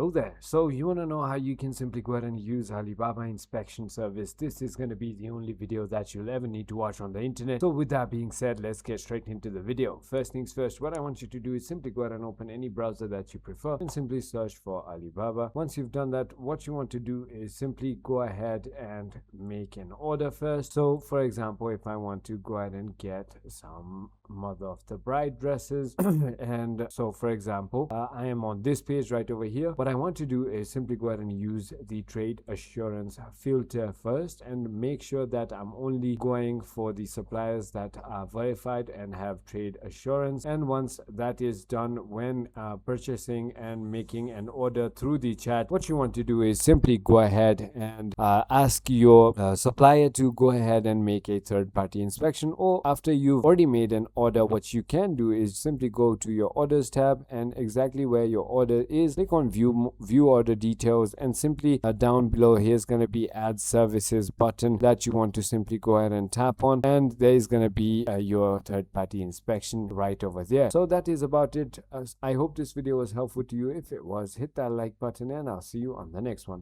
Hello there. So you want to know how you can simply go ahead and use Alibaba inspection service. This is going to be the only video that you'll ever need to watch on the internet. So with that being said, let's get straight into the video. First things first, what I want you to do is simply go ahead and open any browser that you prefer and simply search for Alibaba. Once you've done that, what you want to do is simply go ahead and make an order first. So for example, if I want to go ahead and get some mother of the bride dresses and so for example I am on this page right over here. What I want to do is simply go ahead and use the trade assurance filter first and make sure that I'm only going for the suppliers that are verified and have trade assurance. And once that is done, when purchasing and making an order through the chat, what you want to do is simply go ahead and ask your supplier to go ahead and make a third-party inspection. Or after you've already made an order, what you can do is simply go to your orders tab, and exactly where your order is, click on view order details, and simply down below here's going to be add services button that you want to simply go ahead and tap on, and there is going to be your third-party inspection right over there. So that is about it. I hope this video was helpful to you. If it was, hit that like button and I'll see you on the next one.